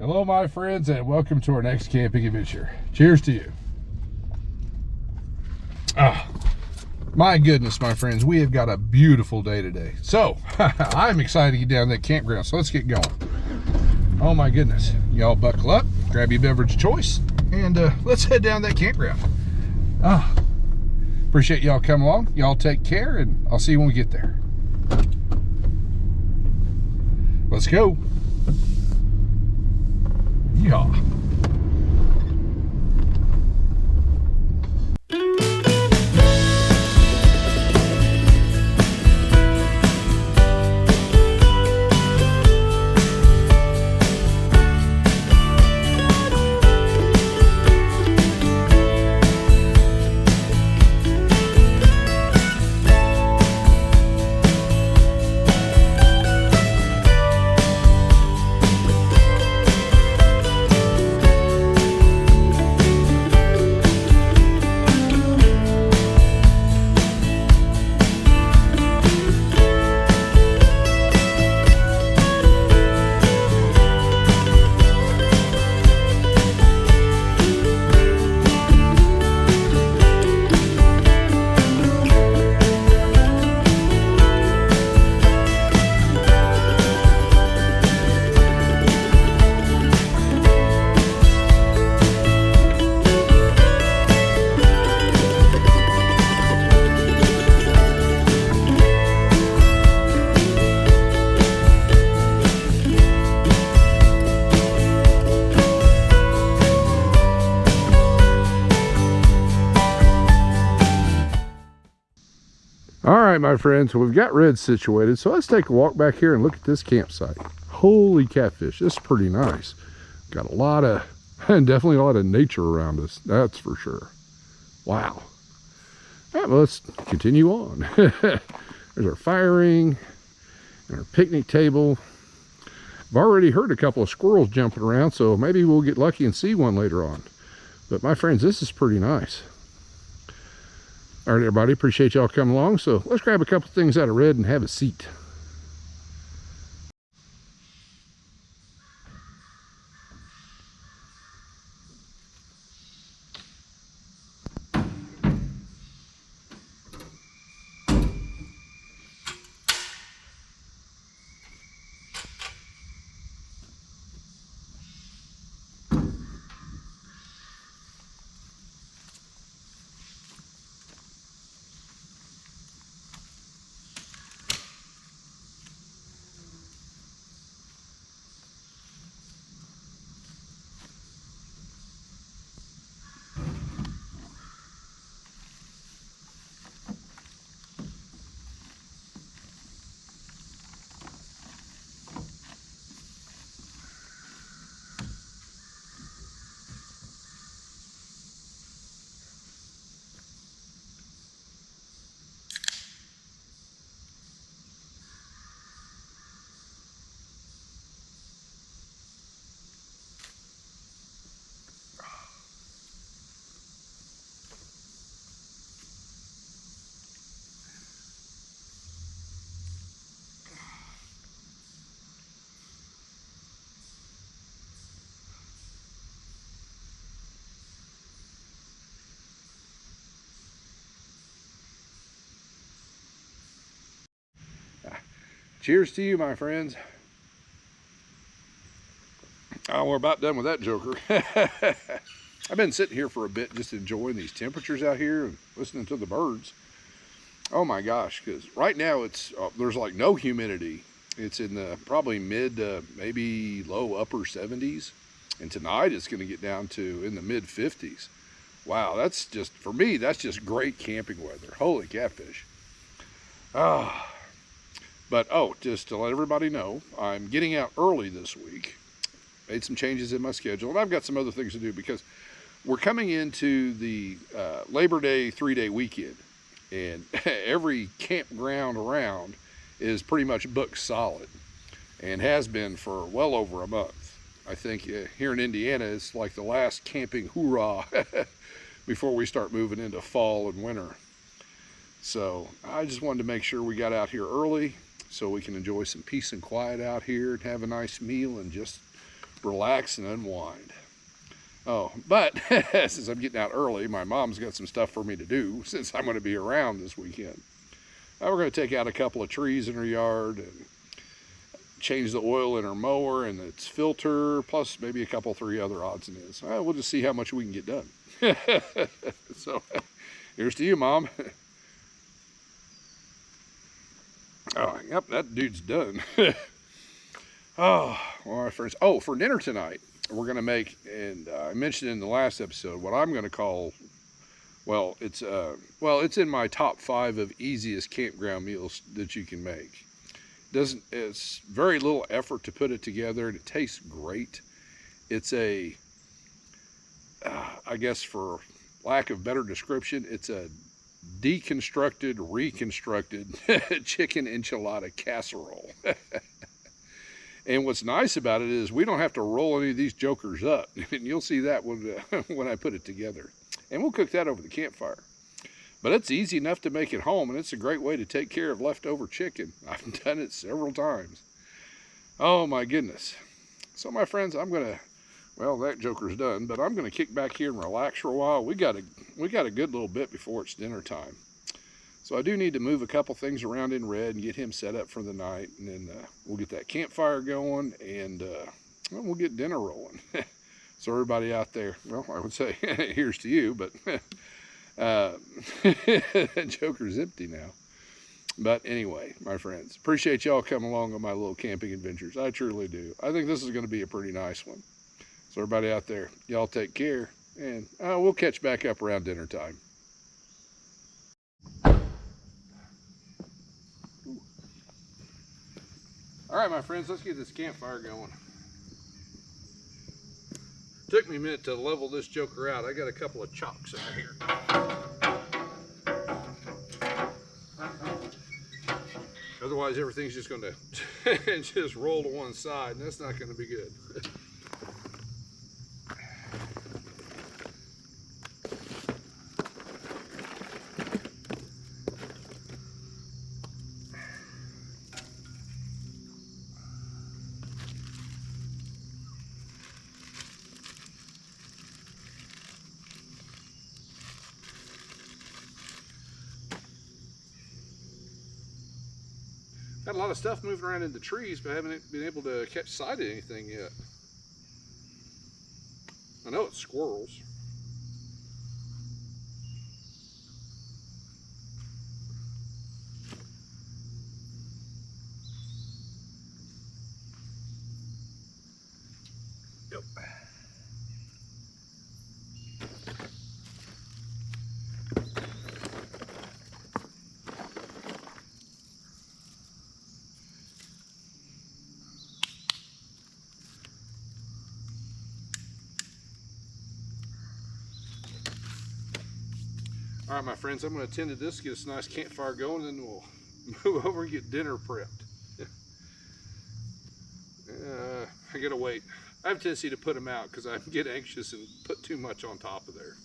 Hello, my friends, and welcome to our next camping adventure. Cheers to you. My goodness, my friends, we have got a beautiful day today. So, I'm excited to get down to that campground, so let's get going. Oh my goodness. Y'all buckle up, grab your beverage of choice, and let's head down to that campground. Appreciate y'all coming along. Y'all take care, and I'll see you when we get there. Let's go. Yeehaw. All right, my friends, we've got Red situated, so let's take a walk back here and look at this campsite. Holy catfish, this is pretty nice. Got a lot of, and definitely a lot of nature around us, that's for sure. Wow. All right, well, let's continue on. There's our fire ring and our picnic table. I've already heard a couple of squirrels jumping around, so maybe we'll get lucky and see one later on. But my friends, this is pretty nice. All right, everybody, appreciate y'all coming along. So let's grab a couple things out of Red and have a seat. Cheers to you, my friends. Oh, we're about done with that joker. I've been sitting here for a bit just enjoying these temperatures out here and listening to the birds. Oh my gosh, because right now it's there's like no humidity. It's in the probably mid maybe low upper 70s, and tonight it's going to get down to in the mid 50s. Wow, that's just, for me, that's just great camping weather. Holy catfish. But just to let everybody know, I'm getting out early this week. Made some changes in my schedule, and I've got some other things to do because we're coming into the Labor Day 3-day weekend, and every campground around is pretty much booked solid and has been for well over a month. I think here in Indiana, it's like the last camping hoorah before we start moving into fall and winter. So I just wanted to make sure we got out here early so we can enjoy some peace and quiet out here and have a nice meal and just relax and unwind. Oh, but since I'm getting out early, my mom's got some stuff for me to do since I'm going to be around this weekend. We're going to take out a couple of trees in her yard and change the oil in her mower and its filter, plus maybe a couple, 3 other odds and ends. We'll just see how much we can get done. So, here's to you, Mom. Oh, yep, that dude's done. Oh, well, my friends. Oh, for dinner tonight, we're going to make, and I mentioned in the last episode, what I'm going to call, well, it's in my top 5 of easiest campground meals that you can make. It's very little effort to put it together, and it tastes great. It's I guess for lack of better description, it's a deconstructed, reconstructed chicken enchilada casserole. And what's nice about it is we don't have to roll any of these jokers up, and you'll see that when I put it together. And we'll cook that over the campfire. But it's easy enough to make at home, and it's a great way to take care of leftover chicken. I've done it several times. Oh my goodness. So my friends, well, that joker's done, but I'm gonna kick back here and relax for a while. We got a good little bit before it's dinner time. So I do need to move a couple things around in Red and get him set up for the night, and then we'll get that campfire going, and well, we'll get dinner rolling. So everybody out there, well, I would say here's to you, but that joker's empty now. But anyway, my friends, appreciate y'all coming along on my little camping adventures. I truly do. I think this is going to be a pretty nice one. So everybody out there, y'all take care, and we'll catch back up around dinner time. All right, my friends, let's get this campfire going. Took me a minute to level this joker out. I got a couple of chocks in here. Otherwise, everything's just going to just roll to one side, and that's not going to be good. Got a lot of stuff moving around in the trees, but I haven't been able to catch sight of anything yet. I know it's squirrels. Yep. All right, my friends, I'm going to tend to this, get this nice campfire going, and then we'll move over and get dinner prepped. I gotta wait. I have a tendency to put them out because I get anxious and put too much on top of there.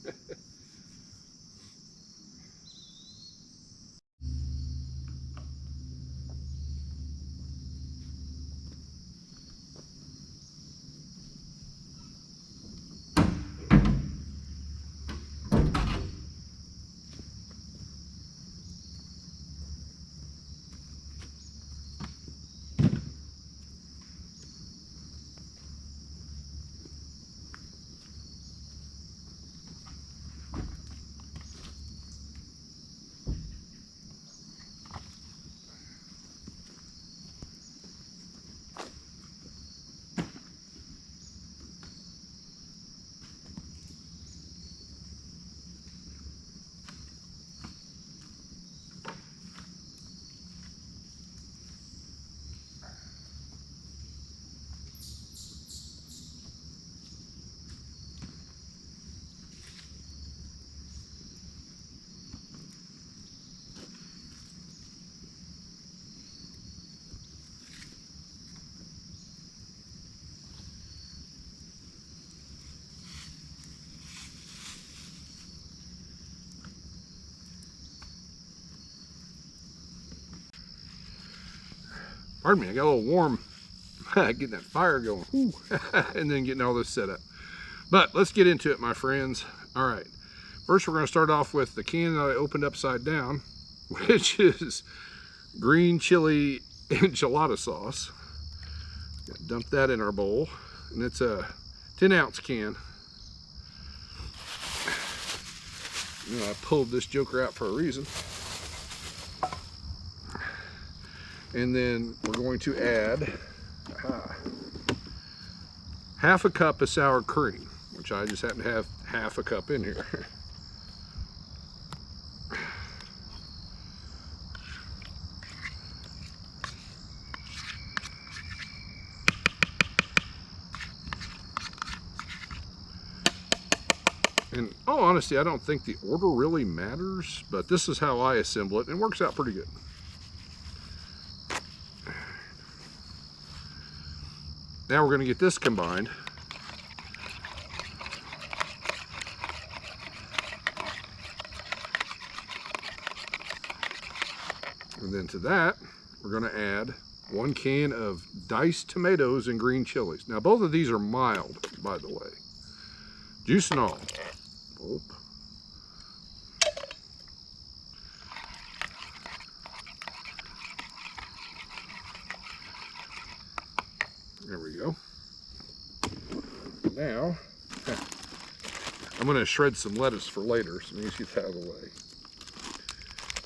Pardon me, I got a little warm getting that fire going. Whew. And then getting all this set up. But let's get into it, my friends. All right, first we're going to start off with the can that I opened upside down, which is green chili enchilada sauce. Dump that in our bowl, and it's a 10-ounce can. You know, I pulled this joker out for a reason. And then we're going to add half a cup of sour cream, which I just happen to have half a cup in here. And oh, honestly, I don't think the order really matters, but this is how I assemble it, and it works out pretty good. Now we're going to get this combined. And then to that, we're going to add 1 can of diced tomatoes and green chilies. Now both of these are mild, by the way. Juice and all. Oh. There we go. Now, I'm going to shred some lettuce for later, so let me get that out of the way.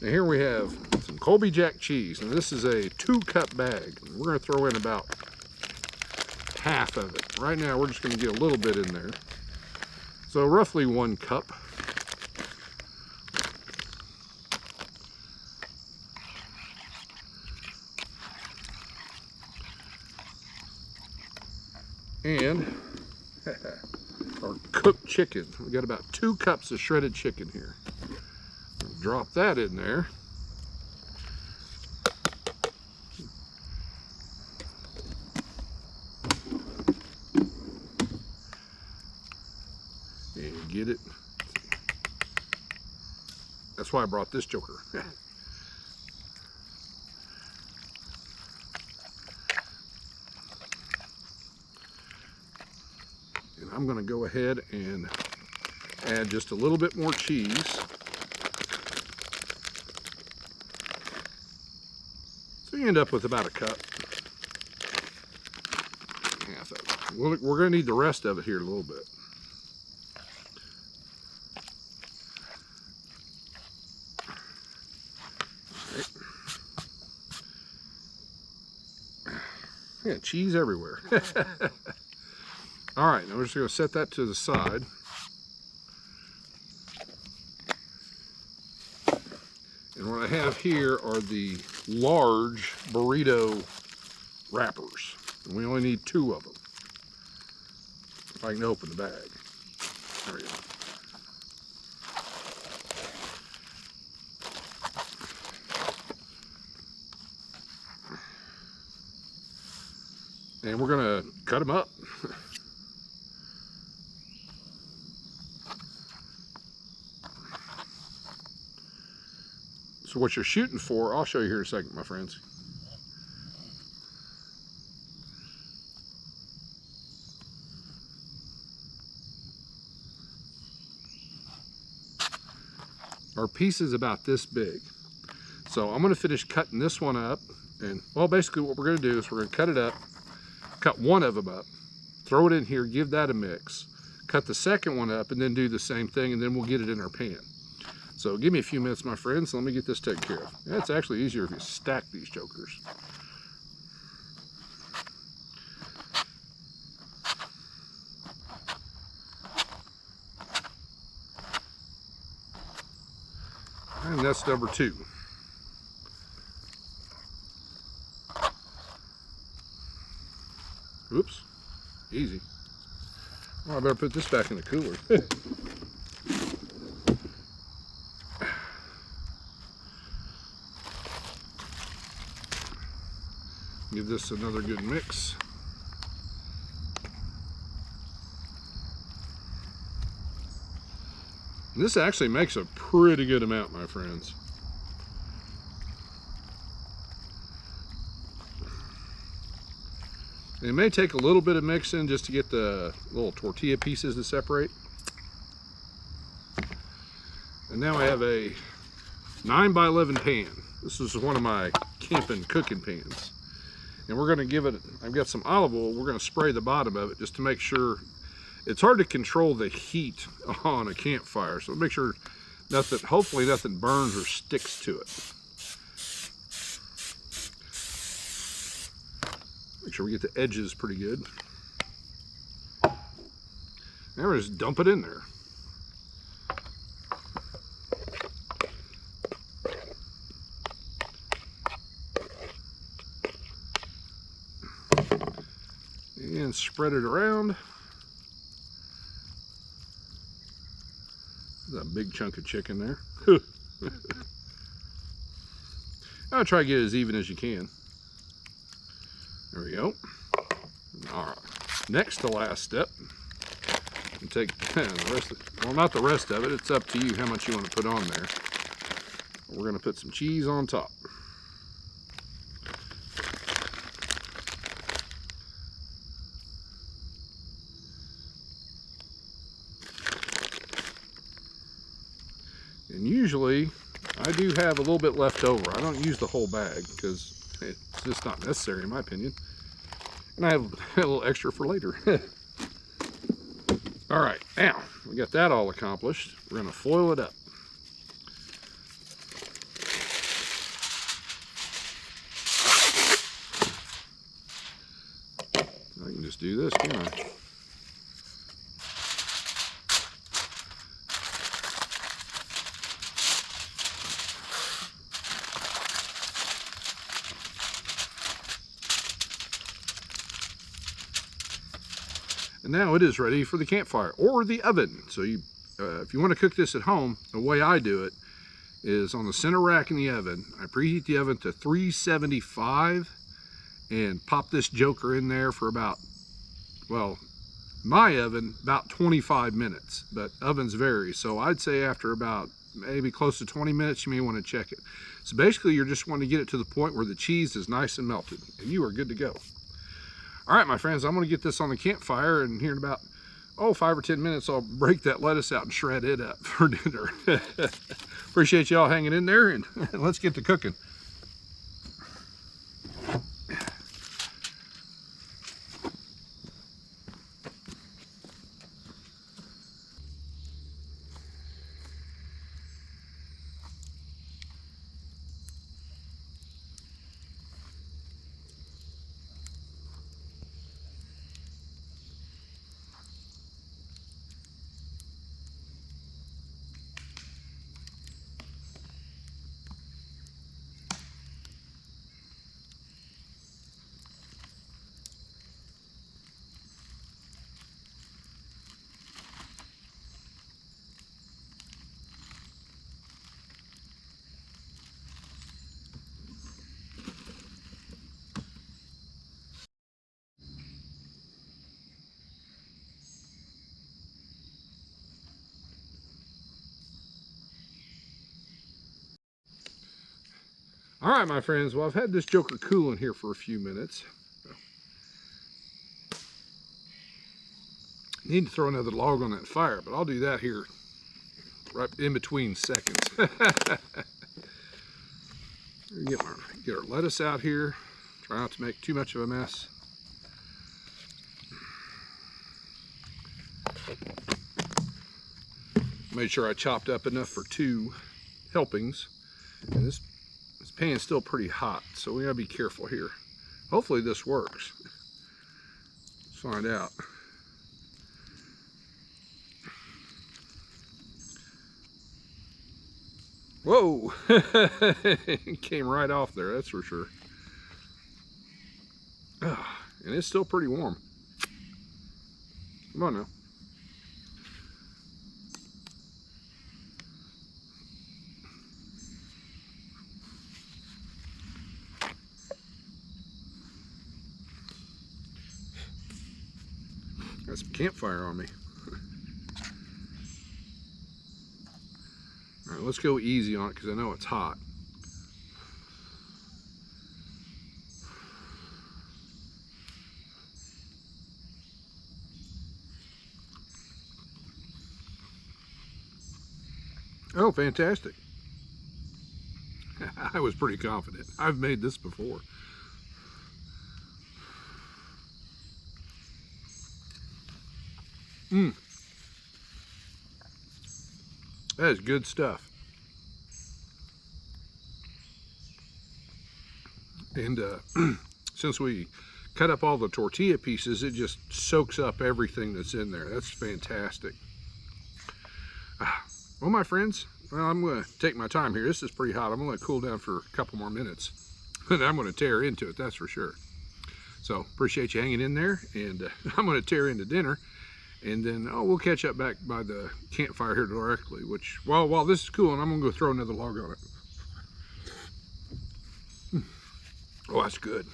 Now here we have some Colby Jack cheese, and this is a 2-cup bag. We're going to throw in about half of it. Right now we're just going to get a little bit in there. So roughly 1 cup. And our cooked chicken. We got about 2 cups of shredded chicken here. Drop that in there. And get it. That's why I brought this joker. And I'm going to go ahead and add just a little bit more cheese. So you end up with about a cup. Half of it. We're going to need the rest of it here in a little bit. Yeah, cheese everywhere. All right, now we're just going to set that to the side. And what I have here are the large burrito wrappers. And we only need 2 of them. If I can open the bag. There we go. And we're going to cut them up. So what you're shooting for, I'll show you here in a second, my friends. Our piece is about this big. So I'm going to finish cutting this one up. And well, basically what we're going to do is we're going to cut it up, cut one of them up, throw it in here, give that a mix, cut the second one up, and then do the same thing, and then we'll get it in our pan. So give me a few minutes, my friends. Let me get this taken care of. It's actually easier if you stack these jokers. And that's number 2. Oops, easy. Well, I better put this back in the cooler. Give this another good mix. And this actually makes a pretty good amount, my friends. It may take a little bit of mixing just to get the little tortilla pieces to separate. And now I have a 9x11 pan. This is one of my camping cooking pans. And we're gonna give it, I've got some olive oil, we're gonna spray the bottom of it just to make sure. It's hard to control the heat on a campfire, so make sure nothing, hopefully nothing burns or sticks to it. Make sure we get the edges pretty good. Now we just dump it in there. And spread it around. There's a big chunk of chicken there. I'll try to get it as even as you can. There we go. All right. Next to last step. Take the rest of it. Well, not the rest of it. It's up to you how much you want to put on there. We're going to put some cheese on top. And usually I do have a little bit left over. I don't use the whole bag because it's just not necessary in my opinion. And I have a little extra for later. All right, now we got that all accomplished. We're gonna foil it up. I can just do this, can't I? And now it is ready for the campfire or the oven. So you, if you want to cook this at home, the way I do it is on the center rack in the oven. I preheat the oven to 375 and pop this joker in there for about, well, my oven, about 25 minutes, but ovens vary. So I'd say after about maybe close to 20 minutes, you may want to check it. So basically you're just wanting to get it to the point where the cheese is nice and melted and you are good to go. All right, my friends, I'm going to get this on the campfire, and here in about, 5 or 10 minutes, I'll break that lettuce out and shred it up for dinner. Appreciate y'all hanging in there, and let's get to cooking. All right, my friends, well, I've had this joker cooling here for a few minutes. Need to throw another log on that fire, but I'll do that here right in between seconds. Get our lettuce out here. Try not to make too much of a mess. Made sure I chopped up enough for 2 helpings. And this pan's still pretty hot, so we gotta be careful here. Hopefully this works. Let's find out. Whoa! It came right off there, that's for sure. And it's still pretty warm. Come on now. Got some campfire on me. All right, let's go easy on it because I know it's hot. Oh, fantastic. I was pretty confident. I've made this before. Mmm, that is good stuff. And since we cut up all the tortilla pieces, it just soaks up everything that's in there. That's fantastic. Well, my friends, well, I'm going to take my time here. This is pretty hot. I'm going to let it cool down for a couple more minutes. And I'm going to tear into it, that's for sure. So appreciate you hanging in there. And I'm going to tear into dinner. And then, we'll catch up back by the campfire here directly, which, while this is cooling, I'm going to go throw another log on it. Oh, that's good.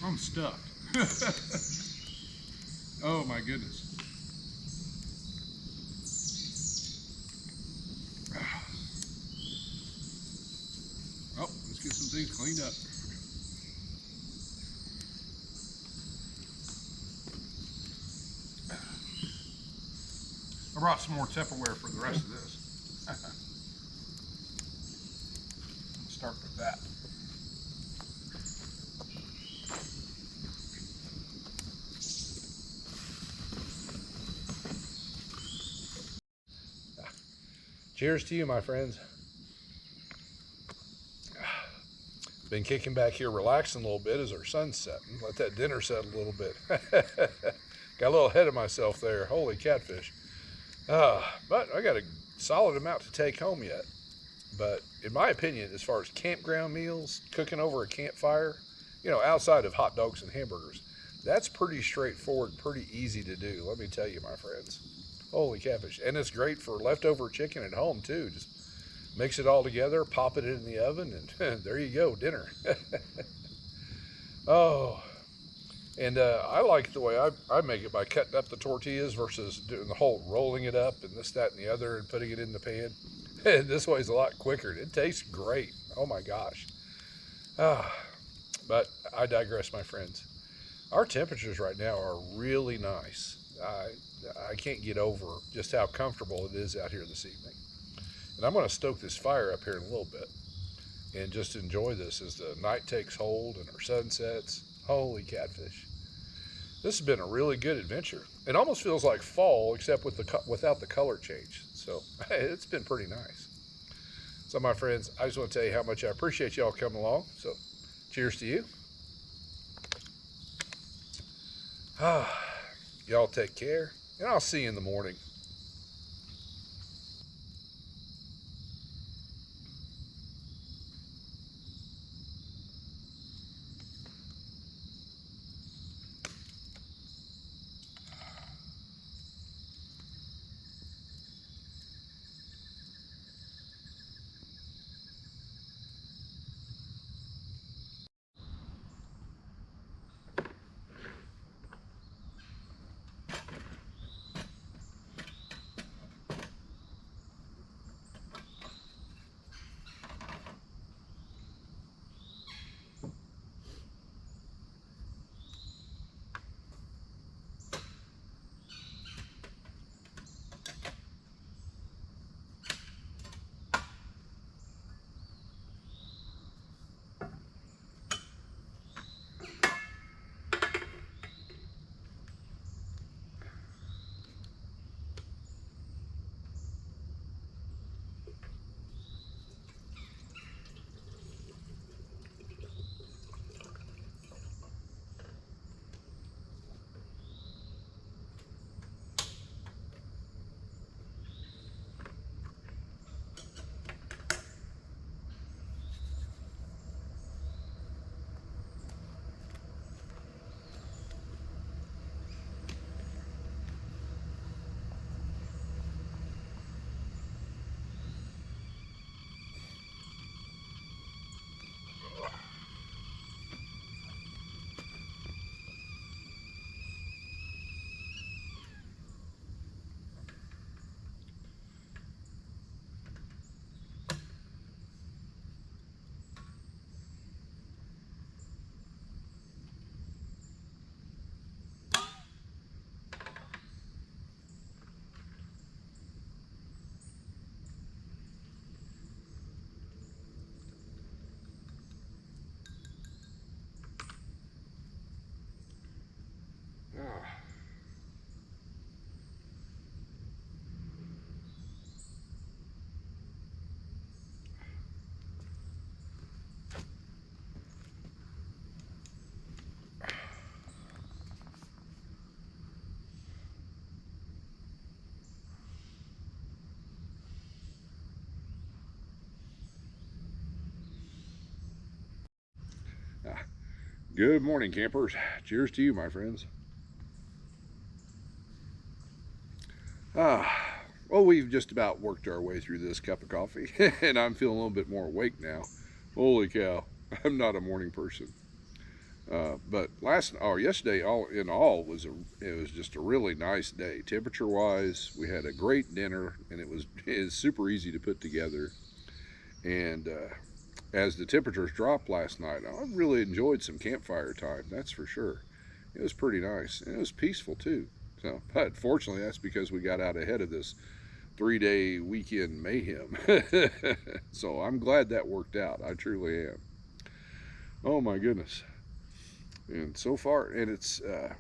I'm stuffed. Oh my goodness. Oh, let's get some things cleaned up. I brought some more Tupperware for the rest of this. Let's start with that. Cheers to you, my friends. Been kicking back here, relaxing a little bit as our sun's setting. Let that dinner settle a little bit. Got a little ahead of myself there. Holy catfish. But I got a solid amount to take home yet. But in my opinion, as far as campground meals, cooking over a campfire, outside of hot dogs and hamburgers, that's pretty straightforward, pretty easy to do. Let me tell you, my friends. Holy catfish. And it's great for leftover chicken at home, too. Just mix it all together, pop it in the oven, and there you go, dinner. Oh, and I like the way I make it by cutting up the tortillas versus doing the whole rolling it up and this, that, and the other and putting it in the pan. This way is a lot quicker. It tastes great. Oh my gosh. Ah, but I digress, my friends. Our temperatures right now are really nice. I can't get over just how comfortable it is out here this evening. And I'm going to stoke this fire up here in a little bit and just enjoy this as the night takes hold and our sun sets. Holy catfish. This has been a really good adventure. It almost feels like fall, except without the color change. So it's been pretty nice. So my friends, I just want to tell you how much I appreciate y'all coming along. So cheers to you. Y'all take care, and I'll see you in the morning. Good morning, campers. Cheers to you, my friends. Well, we've just about worked our way through this cup of coffee, and I'm feeling a little bit more awake now. Holy cow, I'm not a morning person. But yesterday, all in all, it was just a really nice day. Temperature-wise, we had a great dinner, and it was super easy to put together. And as the temperatures dropped last night, I really enjoyed some campfire time. That's for sure. It was pretty nice, and it was peaceful too. So, but fortunately, that's because we got out ahead of this 3-day weekend mayhem. So I'm glad that worked out. I truly am. Oh my goodness. And so far, and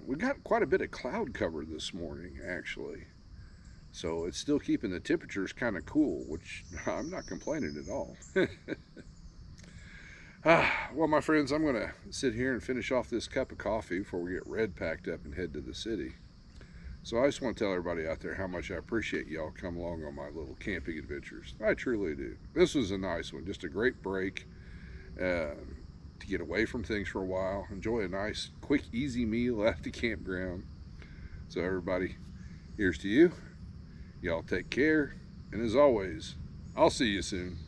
we got quite a bit of cloud cover this morning, actually. So it's still keeping the temperatures kind of cool, which I'm not complaining at all. Well, my friends, I'm going to sit here and finish off this cup of coffee before we get Red packed up and head to the city. So I just want to tell everybody out there how much I appreciate y'all come along on my little camping adventures. I truly do. This was a nice one, just a great break to get away from things for a while, enjoy a nice, quick, easy meal at the campground. So everybody, here's to you. Y'all take care, and as always, I'll see you soon.